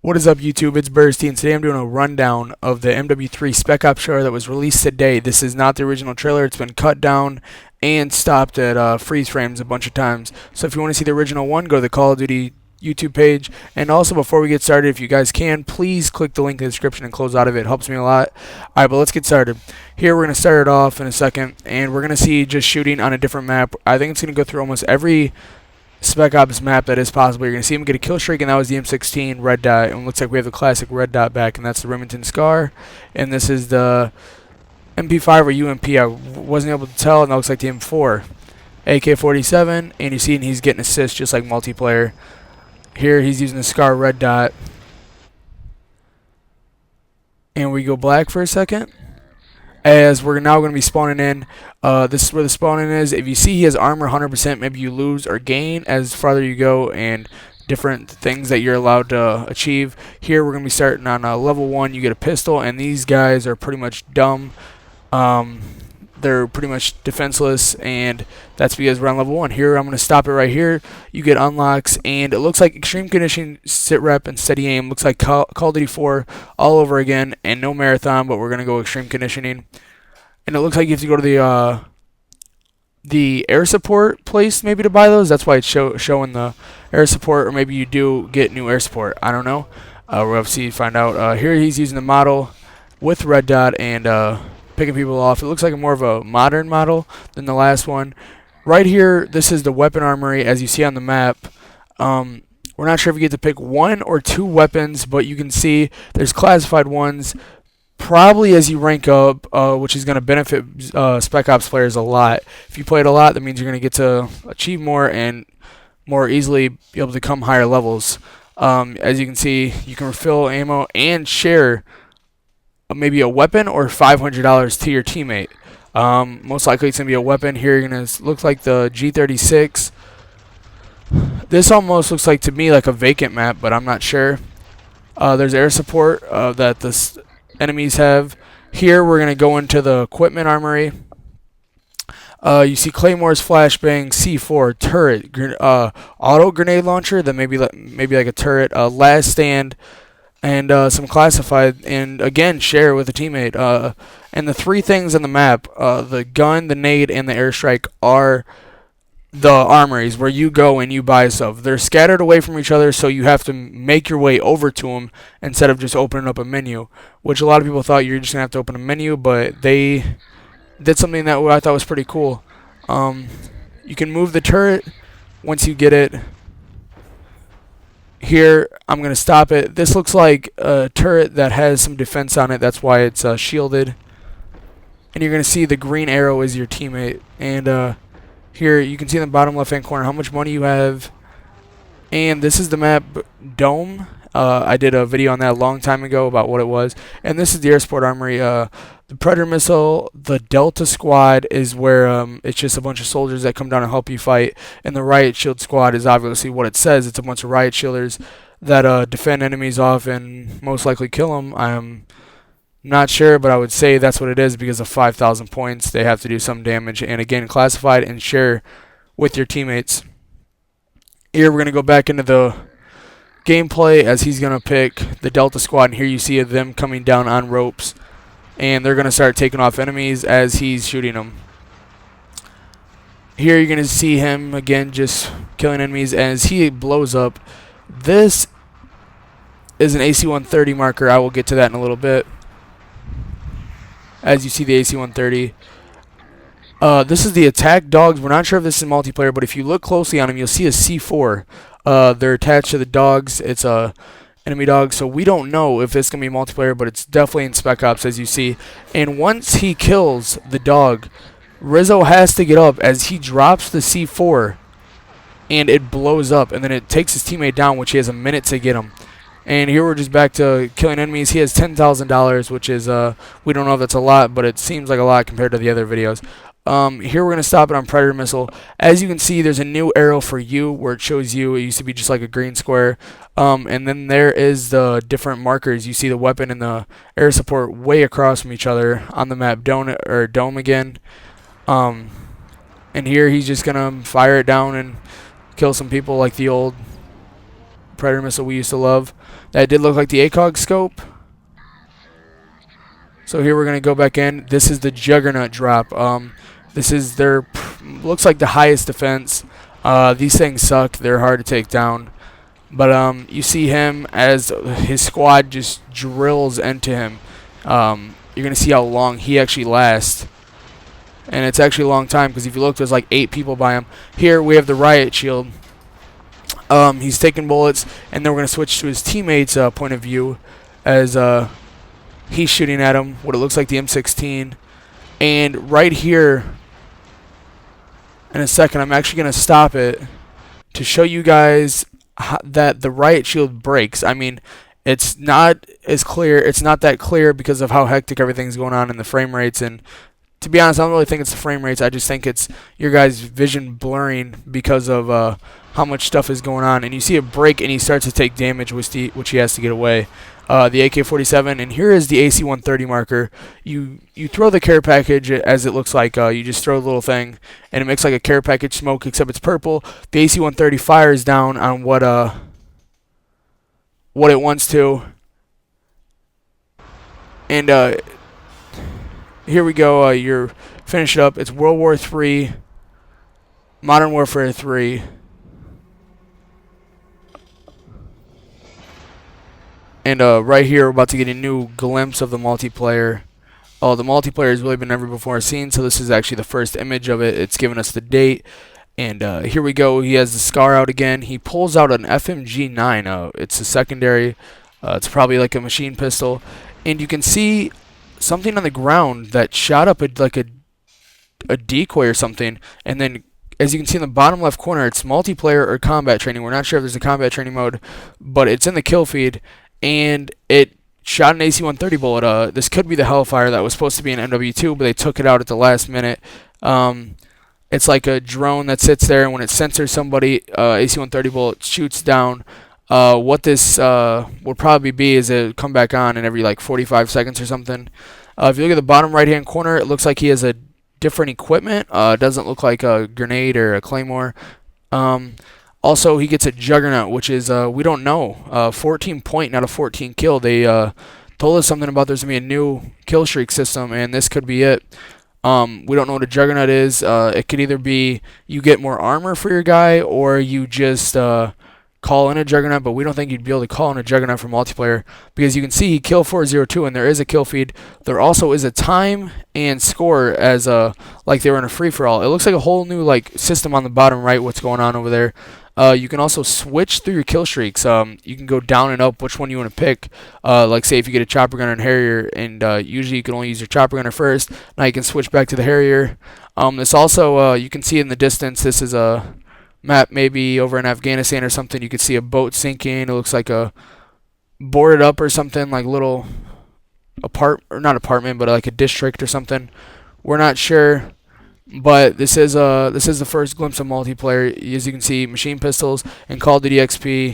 What is up, YouTube? It's Burstey, and today I'm doing a rundown of the MW3 Spec Ops trailer that was released today. This is not the original trailer. It's been cut down and stopped at freeze frames a bunch of times. So if you want to see the original one, go to the Call of Duty YouTube page. And also, before we get started, if you guys can, please click the link in the description and close out of it. It helps me a lot. Alright, but let's get started. Here we're going to start it off in a second, and we're going to see just shooting on a different map. I think it's going to go through almost every Spec Ops map that is possible. You're going to see him get a kill streak, and that was the M16 red dot. And it looks like we have the classic red dot back, and that's the Remington Scar. And this is the MP5 or UMP. I wasn't able to tell, and that looks like the M4. AK-47, and you see he's getting assists just like multiplayer. Here he's using the Scar red dot. And we go black for a second, as we're now going to be spawning in. This is where the spawning is. If you see he has armor 100%, maybe you lose or gain as farther you go, and different things that you're allowed to achieve. Here we're going to be starting on level 1. You get a pistol, and these guys are pretty much dumb. They're pretty much defenseless, and that's because we're on level 1. Here I'm going to stop it right here. You get unlocks, and it looks like extreme conditioning, sit rep, and steady aim. Looks like Call of Duty 4 all over again, and no marathon, but we're going to go extreme conditioning. And it looks like you have to go to the air support place maybe to buy those. That's why it's showing the air support, or maybe you do get new air support. I don't know. We'll have to see, find out. Here he's using the model with red dot and picking people off. It looks like more of a modern model than the last one. Right here, this is the weapon armory as you see on the map. We're not sure if you get to pick 1 or 2 weapons, but you can see there's classified ones. Probably as you rank up, which is going to benefit Spec Ops players a lot. If you play it a lot, that means you're going to get to achieve more and more easily be able to come higher levels. As you can see, you can refill ammo and share maybe a weapon or $500 to your teammate. Most likely it's going to be a weapon. Here you're going to look like the G36. This almost looks like to me like a vacant map, but I'm not sure. There's air support that the enemies have. Here we're going to go into the equipment armory. You see Claymore's flashbang, C4, turret, auto grenade launcher, then maybe like a turret, last stand, and some classified, and again share with a teammate. And the 3 things on the map, the gun, the nade, and the airstrike, are the armories where you go and you buy stuff. They're scattered away from each other, so you have to make your way over to them instead of just opening up a menu, which a lot of people thought you're just going to have to open a menu, but they did something that I thought was pretty cool. You can move the turret once you get it. Here, I'm going to stop it. This looks like a turret that has some defense on it. That's why it's shielded. And you're going to see the green arrow is your teammate. And here, you can see in the bottom left-hand corner how much money you have. And this is the map Dome. I did a video on that a long time ago about what it was. And this is the air support armory. The Predator missile, the Delta squad is where it's just a bunch of soldiers that come down and help you fight. And the riot shield squad is obviously what it says. It's a bunch of riot shielders that defend enemies off and most likely kill them. I'm not sure, but I would say that's what it is because of 5,000 points. They have to do some damage. And again, classified and share with your teammates. Here we're going to go back into the gameplay as he's going to pick the Delta squad. And here you see them coming down on ropes. And they're going to start taking off enemies as he's shooting them. Here you're going to see him again just killing enemies as he blows up. This is an AC-130 marker. I will get to that in a little bit. As you see the AC-130. This is the attack dogs. We're not sure if this is multiplayer, but if you look closely on them, you'll see a C4. They're attached to the dogs. It's a enemy dog, so we don't know if it's going to be multiplayer, but it's definitely in Spec Ops, as you see. And once he kills the dog, Rizzo has to get up as he drops the C4, and it blows up, and then it takes his teammate down, which he has a minute to get him. And here we're just back to killing enemies. He has $10,000, which is, we don't know if that's a lot, but it seems like a lot compared to the other videos. Here we're going to stop it on Predator Missile. As you can see, there's a new arrow for you where it shows you. It used to be just like a green square. And then there is the different markers. You see the weapon and the air support way across from each other on the map. Dome again. And here he's just going to fire it down and kill some people like the old Predator missile we used to love. That did look like the ACOG scope. So here we're going to go back in. This is the Juggernaut drop. This is their, looks like the highest defense. These things suck. They're hard to take down. But you see him as his squad just drills into him. You're going to see how long he actually lasts. And it's actually a long time because if you look, there's like 8 people by him. Here we have the riot shield. He's taking bullets, and then we're going to switch to his teammates' point of view as he's shooting at him, what it looks like the M16. And right here, in a second, I'm actually going to stop it to show you guys that the riot shield breaks. I mean, it's not as clear. It's not that clear because of how hectic everything's going on in the frame rates. And to be honest, I don't really think it's the frame rates. I just think it's your guys' vision blurring because of how much stuff is going on. And you see a break, and he starts to take damage, which he has to get away. The AK-47, and here is the AC-130 marker. You throw the care package, as it looks like. You just throw a little thing, and it makes like a care package smoke, except it's purple. The AC-130 fires down on what it wants to. And here we go. You're finish it up. It's World War III, Modern Warfare 3. And right here, we're about to get a new glimpse of the multiplayer. Oh, the multiplayer has really been never before seen, so this is actually the first image of it. It's giving us the date. And here we go. He has the SCAR out again. He pulls out an FMG9. It's a secondary. It's probably like a machine pistol. And you can see something on the ground that shot up like a decoy or something. And then, as you can see in the bottom left corner, it's multiplayer or combat training. We're not sure if there's a combat training mode, but it's in the kill feed. And it shot an AC-130 bullet. This could be the Hellfire that was supposed to be an MW2, but they took it out at the last minute. It's like a drone that sits there, and when it censors somebody, AC-130 bullet shoots down. What this would probably be is it come back on in every like 45 seconds or something. If you look at the bottom right-hand corner, it looks like he has a different equipment. It doesnn't look like a grenade or a claymore. Also, he gets a Juggernaut, which is, we don't know, 14 point, not a 14 kill. They told us something about there's going to be a new kill streak system, and this could be it. We don't know what a Juggernaut is. It could either be you get more armor for your guy, or you just call in a Juggernaut, but we don't think you'd be able to call in a Juggernaut for multiplayer, because you can see he killed 402, and there is a kill feed. There also is a time and score as like they were in a free-for-all. It looks like a whole new like system on the bottom right, what's going on over there. You can also switch through your kill streaks. You can go down and up which one you want to pick. Like say if you get a chopper gunner and Harrier, and usually you can only use your chopper gunner first. Now you can switch back to the Harrier. This also, you can see in the distance, this is a map maybe over in Afghanistan or something. You can see a boat sinking. It looks like a boarded up or something, like little not apartment, but like a district or something. We're not sure. But this is the first glimpse of multiplayer. As you can see, machine pistols and Call of Duty XP.